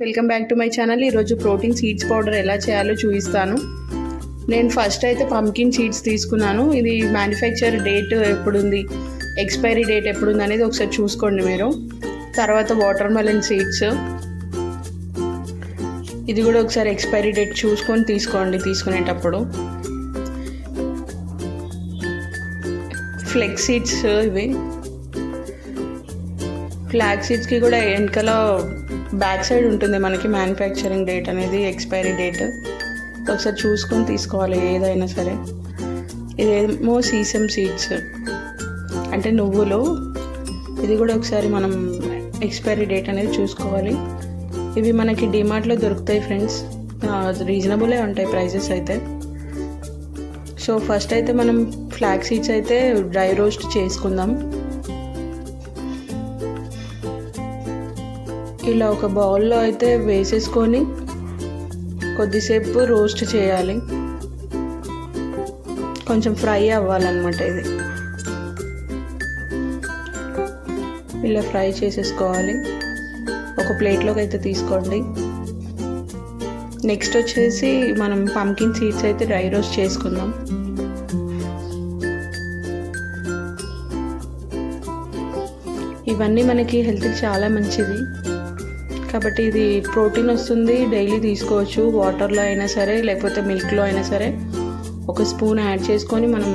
Welcome back to my channel. ఈరోజు protein seeds powder ఎలా చేయాలో చూపిస్తాను. నేను ఫస్ట్ అయితే పంకిన్ సీడ్స్ తీసుకున్నాను. ఇది మ్యానుఫ్యాక్చర్ డేట్ ఎప్పుడుంది, ఎక్స్పైరీ డేట్ ఎప్పుడుంది అనేది ఒకసారి చూసుకోండి మీరు. తర్వాత వాటర్ మెలన్ సీడ్స్, ఇది కూడా ఒకసారి ఎక్స్పైరీ డేట్ చూసుకొని తీసుకోండి తీసుకునేటప్పుడు. ఫ్లెక్స్ సీడ్స్, ఇవి ఫ్లాగ్ సీడ్స్కి కూడా వెనకాల బ్యాక్ సైడ్ ఉంటుంది మనకి మ్యానుఫ్యాక్చరింగ్ డేట్ అనేది, ఎక్స్పైరీ డేట్ ఒకసారి చూసుకొని తీసుకోవాలి ఏదైనా సరే. ఇదేమో సీసమ్ సీడ్స్ అంటే నువ్వులు, ఇది కూడా ఒకసారి మనం ఎక్స్పైరీ డేట్ అనేది చూసుకోవాలి. ఇవి మనకి డిమార్ట్లో దొరుకుతాయి ఫ్రెండ్స్, రీజనబులే ఉంటాయి ప్రైజెస్ అయితే. సో ఫస్ట్ అయితే మనం ఫ్లాగ్ సీడ్స్ అయితే డ్రై రోస్ట్ చేసుకుందాం. ఇలా ఒక బౌల్లో అయితే వేసేసుకొని కొద్దిసేపు రోస్ట్ చేయాలి, కొంచెం ఫ్రై అవ్వాలన్నమాట. ఇది ఇలా ఫ్రై చేసేసుకోవాలి. ఒక ప్లేట్లోకి అయితే తీసుకోండి. నెక్స్ట్ వచ్చేసి మనం పంకిన్ సీడ్స్ అయితే డ్రై రోస్ట్ చేసుకుందాం. ఇవన్నీ మనకి హెల్త్కి చాలా మంచిది కాబట్టి ఇది ప్రోటీన్ వస్తుంది, డైలీ తీసుకోవచ్చు. వాటర్లో అయినా సరే లేకపోతే మిల్క్లో అయినా సరే ఒక స్పూన్ యాడ్ చేసుకొని మనం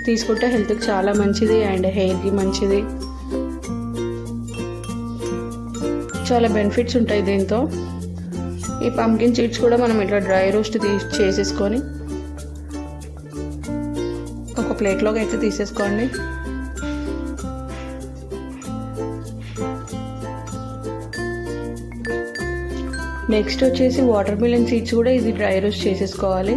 తీసుకుంటే హెల్త్కి చాలా మంచిది అండ్ హెయిర్కి మంచిది. చాలా బెనిఫిట్స్ ఉంటాయి దీంతో. ఈ పంకిన్ సీడ్స్ కూడా మనం ఇట్లా డ్రై రోస్ట్ చేసేసుకొని ఒక ప్లేట్లోకి అయితే తీసేసుకోండి. నెక్స్ట్ వచ్చేసి వాటర్ మిలన్ సీడ్స్ కూడా ఇది డ్రై రోస్ట్ చేసేసుకోవాలి.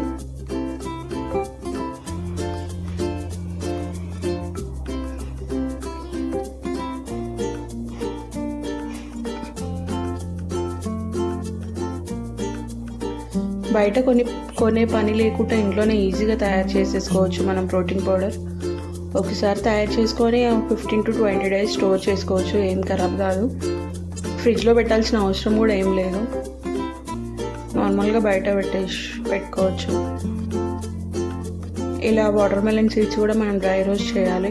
బయట కొనే పని లేకుండా ఇంట్లోనే ఈజీగా తయారు చేసేసుకోవచ్చు మనం ప్రోటీన్ పౌడర్. ఒకసారి తయారు చేసుకొని 15 to 20 days స్టోర్ చేసుకోవచ్చు, ఏం ఖరాబ్ కాదు. ఫ్రిడ్జ్లో పెట్టాల్సిన అవసరం కూడా ఏం లేదు, నార్మల్గా బయట పెట్టుకోవచ్చు. ఇలా వాటర్ మెలన్ సీడ్స్ కూడా మనం డ్రై రోస్ట్ చేయాలి.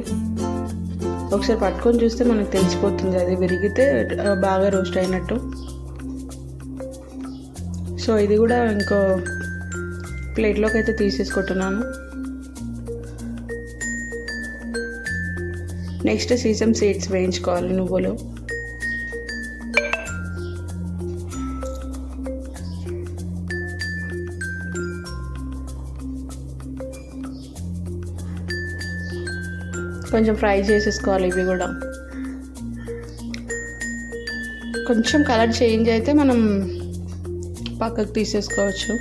ఒకసారి పట్టుకొని చూస్తే మనకు తెలిసిపోతుంది, అది విరిగితే బాగా రోస్ట్ అయినట్టు. సో ఇది కూడా ఇంకో ప్లేట్లోకి అయితే తీసేసుకుంటున్నాను. నెక్స్ట్ సీసమ్ సీడ్స్ వేయించుకోవాలి, నువ్వులు. కొంచెం ఫ్రై చేసేసుకోవాలి. ఇవి కూడా కొంచెం కలర్ చేంజ్ అయితే మనం పక్కకు తీసేసుకోవచ్చు.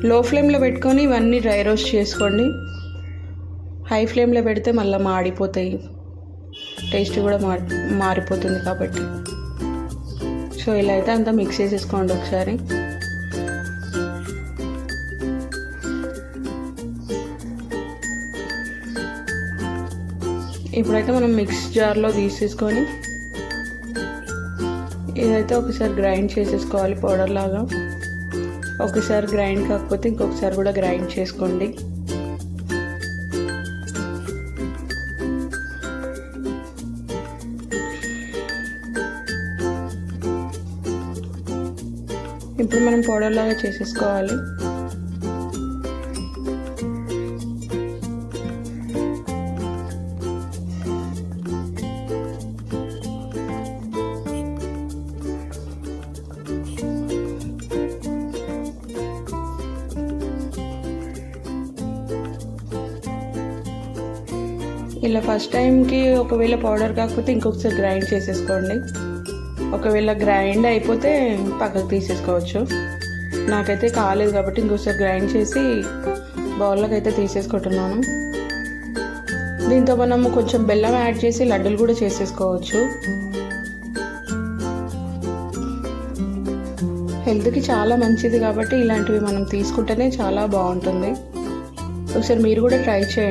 లో ఫ్లేమ్లో పెట్టుకొని ఇవన్నీ డ్రై రోస్ట్ చేసుకోండి. హై ఫ్లేమ్లో పెడితే మళ్ళీ మాడిపోతాయి, టేస్ట్ కూడా మారిపోతుంది కాబట్టి. సో ఇలా అయితే అంతా మిక్స్ చేసేసుకోండి ఒకసారి. ఇప్పుడైతే మనం మిక్స్ జార్లో తీసేసుకొని ఇదైతే ఒకసారి గ్రైండ్ చేసేసుకోవాలి పౌడర్ లాగా. ఒకసారి గ్రైండ్ కాకపోతే ఇంకొకసారి కూడా గ్రైండ్ చేసుకోండి. ఇప్పుడు మనం పౌడర్ లాగా చేసేసుకోవాలి. ఇలా ఫస్ట్ టైంకి ఒకవేళ పౌడర్ కాకపోతే ఇంకొకసారి గ్రైండ్ చేసేసుకోండి. ఒకవేళ గ్రైండ్ అయిపోతే పక్కకు తీసేసుకోవచ్చు. నాకైతే కాలేదు కాబట్టి ఇంకొకసారి గ్రైండ్ చేసి బౌల్లోకి అయితే తీసేసుకుంటున్నాను. దీంతో మనం కొంచెం బెల్లం యాడ్ చేసి లడ్డూలు కూడా చేసేసుకోవచ్చు. హెల్త్కి చాలా మంచిది కాబట్టి ఇలాంటివి మనం తీసుకుంటేనే చాలా బాగుంటుంది. ఒకసారి మీరు కూడా ట్రై చేయండి.